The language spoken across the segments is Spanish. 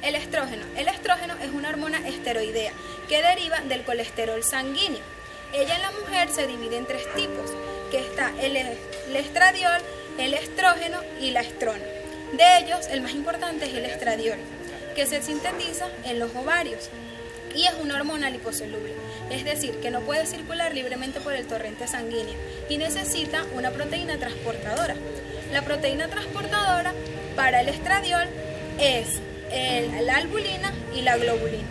El estrógeno. El estrógeno es una hormona esteroidea que deriva del colesterol sanguíneo. Ella en la mujer se divide en 3 tipos, que está el estradiol, el estrógeno y la estrona. De ellos, el más importante es el estradiol, que se sintetiza en los ovarios y es una hormona liposoluble, es decir, que no puede circular libremente por el torrente sanguíneo y necesita una proteína transportadora. La proteína transportadora para el estradiol es la albulina y la globulina.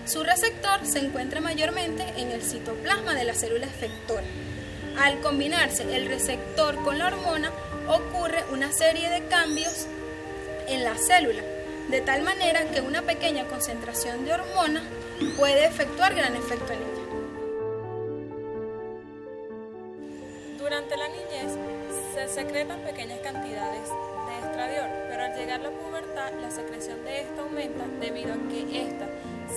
Su receptor se encuentra mayormente en el citoplasma de la célula efectora. Al combinarse el receptor con la hormona, ocurre una serie de cambios en la célula, de tal manera que una pequeña concentración de hormona puede efectuar gran efecto en ella. Durante la niñez se secretan pequeñas cantidades de estradiol, pero al llegar la pubertad la secreción de esta aumenta debido a que esta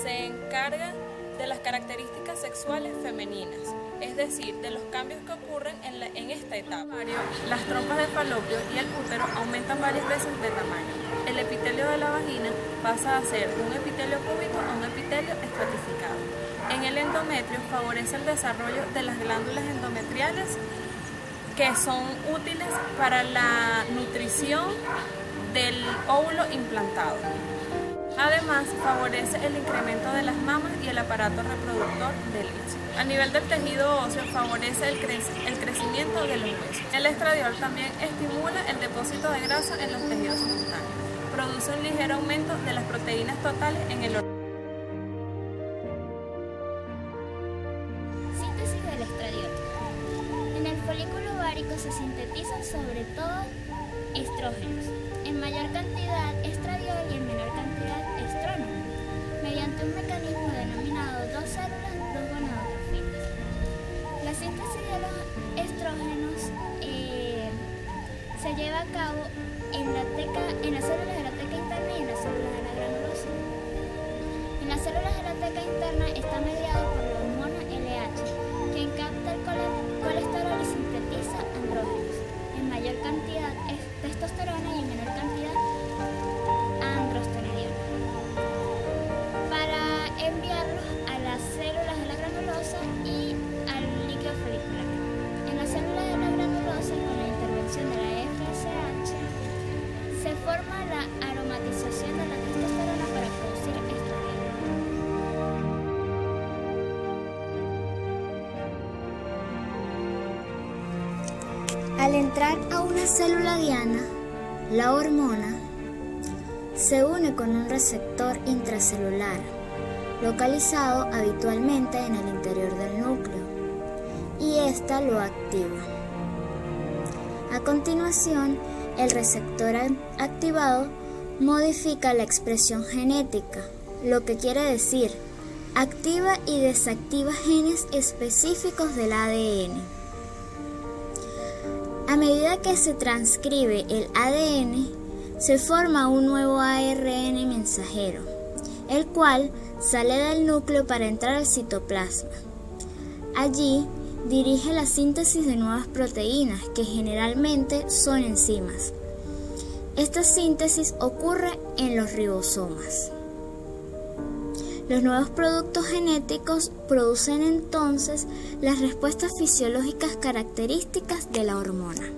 se encarga de las características sexuales femeninas, es decir, de los cambios que ocurren en esta etapa. Las trompas de falopio y el útero aumentan varias veces de tamaño. El epitelio de la vagina pasa a ser un epitelio cúbico a un epitelio estratificado. En el endometrio favorece el desarrollo de las glándulas endometriales que son útiles para la nutrición del óvulo implantado. Además, favorece el incremento de las mamas y el aparato reproductor del útero. A nivel del tejido óseo, favorece el crecimiento de los huesos. El estradiol también estimula el depósito de grasa en los tejidos subcutáneos. Produce un ligero aumento de las proteínas totales en el organismo. Síntesis del estradiol. En el folículo ovárico se sintetizan sobre todo estrógenos, en mayor cantidad estradiol y en menor cantidad estrógeno, mediante un mecanismo denominado dos células, dos gonadotrofinas. La síntesis de los estrógenos se lleva a cabo en las células de la teca interna y en las células de la granulosa. En las células de la teca interna está mediado por la hormona LH, quien capta el colesterol y sintetiza andrógenos, en mayor cantidad testosterona y en menor cantidad androstenediona, para enviarlos a las células de la granulosa y al líquido folicular. En las células de la granulosa, con la intervención de la FSH, se forma la aromatización de la testosterona para producir estradiol. Al entrar a una célula diana, la hormona se une con un receptor intracelular, localizado habitualmente en el interior del núcleo, y ésta lo activa. A continuación, el receptor activado modifica la expresión genética, lo que quiere decir, activa y desactiva genes específicos del ADN. A medida que se transcribe el ADN, se forma un nuevo ARN mensajero, el cual sale del núcleo para entrar al citoplasma. Allí dirige la síntesis de nuevas proteínas, que generalmente son enzimas. Esta síntesis ocurre en los ribosomas. Los nuevos productos genéticos producen entonces las respuestas fisiológicas características de la hormona.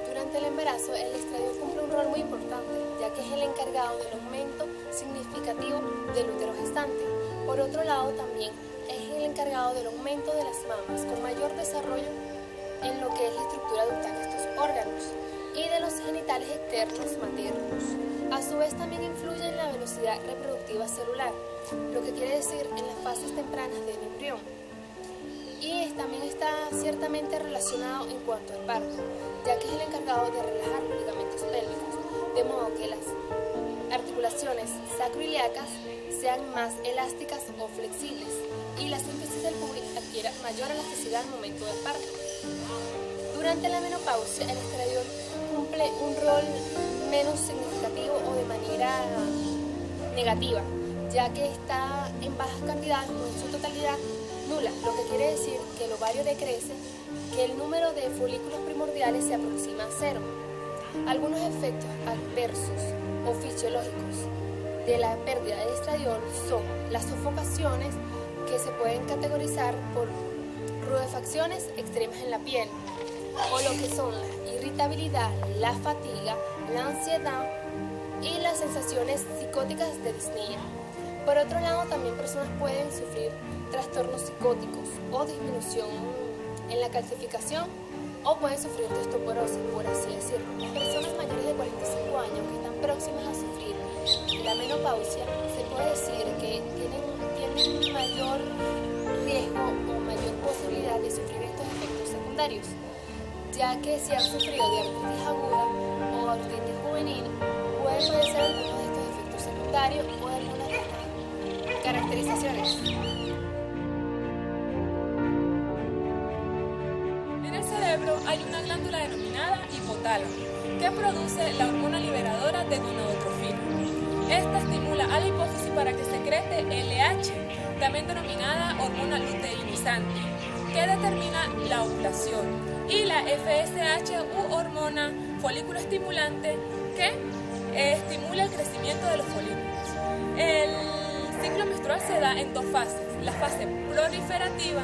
Durante el embarazo, el estradiol cumple un rol muy importante, ya que es el encargado del aumento significativo del útero gestante. Por otro lado, también es el encargado del aumento de las mamas, con mayor desarrollo en lo que es la estructura ductal de estos órganos, y de los genitales externos maternos. A su vez también influye en la velocidad reproductiva celular, lo que quiere decir en las fases tempranas del embrión. Y también está ciertamente relacionado en cuanto al parto, ya que es el encargado de relajar los ligamentos pélvicos, de modo que las articulaciones sacroiliacas sean más elásticas o flexibles, y la síntesis del pubis adquiera mayor elasticidad al momento del parto. Durante la menopausia, el estradiol cumple un rol menos significativo o de manera negativa, ya que está en bajas cantidades o en su totalidad nula, lo que quiere decir que el ovario decrece que el número de folículos primordiales se aproxima a 0. Algunos efectos adversos o fisiológicos de la pérdida de estradiol son las sofocaciones, que se pueden categorizar por rudefacciones extremas en la piel, o lo que son la irritabilidad, la fatiga, la ansiedad y las sensaciones psicóticas de disnea. Por otro lado, también personas pueden sufrir trastornos psicóticos o disminución en la calcificación, o pueden sufrir osteoporosis, por así decirlo. Las personas mayores de 45 años que están próximas a sufrir la menopausia, se puede decir que tienen mayor riesgo o mayor posibilidad de sufrir estos efectos secundarios, ya que si han sufrido de artritis aguda o artritis juvenil, pueden padecer algunos de estos efectos secundarios o de algunas de estas caracterizaciones. En el cerebro hay una glándula denominada hipotálamo, que produce la hormona liberadora de gonadotrofina. Esta estimula a la hipófisis para que secrete LH, también denominada hormona luteinizante, que determina la ovulación, y la FSH u hormona folículo estimulante, que estimula el crecimiento de los folículos. El ciclo menstrual se da en dos fases: la fase proliferativa,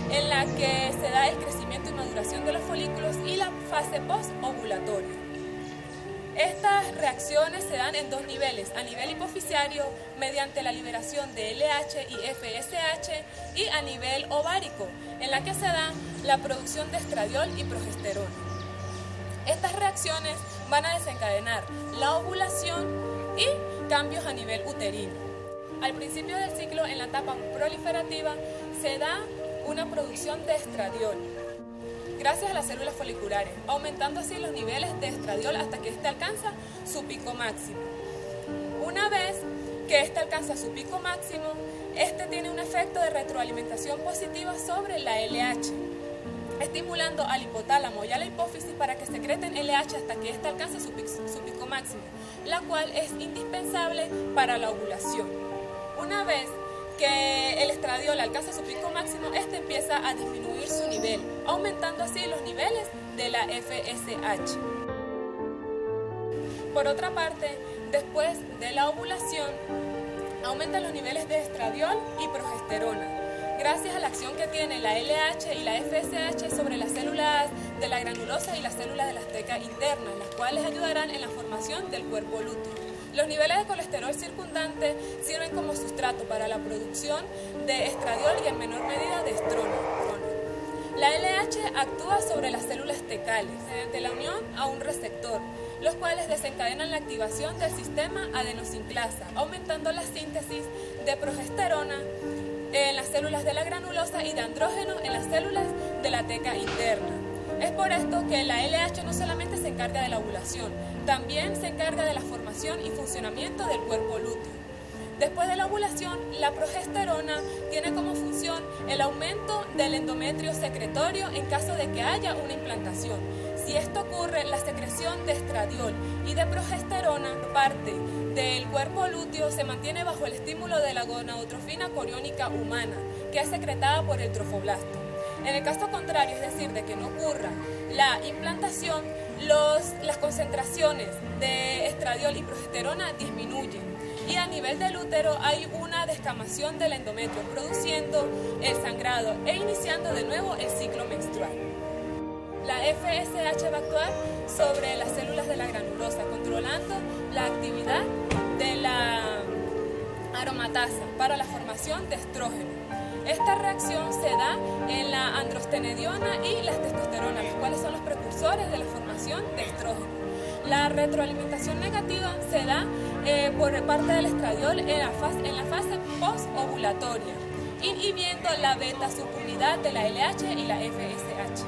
en la que se da el crecimiento y maduración de los folículos, y la fase postovulatoria. Estas reacciones se dan en dos niveles: a nivel hipofisiario, mediante la liberación de LH y FSH, y a nivel ovárico, en la que se da la producción de estradiol y progesterona. Estas reacciones van a desencadenar la ovulación y cambios a nivel uterino. Al principio del ciclo, en la etapa proliferativa, se da una producción de estradiol gracias a las células foliculares, aumentando así los niveles de estradiol hasta que éste alcanza su pico máximo. Una vez que éste alcanza su pico máximo, este tiene un efecto de retroalimentación positiva sobre la LH, estimulando al hipotálamo y a la hipófisis para que secreten LH hasta que éste alcance su pico máximo, la cual es indispensable para la ovulación. Una vez que el estradiol alcanza su pico máximo, este empieza a disminuir su nivel, aumentando así los niveles de la FSH. Por otra parte, después de la ovulación, aumentan los niveles de estradiol y progesterona, gracias a la acción que tiene la LH y la FSH sobre las células de la granulosa y las células de la teca interna, las cuales ayudarán en la formación del cuerpo lúteo. Los niveles de colesterol circundante sirven como sustrato para la producción de estradiol y en menor medida de estrógeno. La LH actúa sobre las células tecales mediante la unión a un receptor, los cuales desencadenan la activación del sistema adenosinclasa, aumentando la síntesis de progesterona en las células de la granulosa y de andrógeno en las células de la teca interna. Es por esto que la LH no solamente se encarga de la ovulación, también se encarga de la formación y funcionamiento del cuerpo lúteo. Después de la ovulación, la progesterona tiene como función el aumento del endometrio secretorio en caso de que haya una implantación. Si esto ocurre, la secreción de estradiol y de progesterona, parte del cuerpo lúteo, se mantiene bajo el estímulo de la gonadotrofina coriónica humana, que es secretada por el trofoblasto. En el caso contrario, es decir, de que no ocurra la implantación, las concentraciones de estradiol y progesterona disminuyen, y a nivel del útero hay una descamación del endometrio, produciendo el sangrado e iniciando de nuevo el ciclo menstrual. La FSH va a actuar sobre las células de la granulosa, controlando la actividad de la aromatasa para la formación de estrógeno. Esta reacción se da en la androstenediona y la testosterona, los cuales son los precursores de la formación de estrógeno. La retroalimentación negativa se da por parte del estradiol en la fase postovulatoria, inhibiendo la beta subunidad de la LH y la FSH.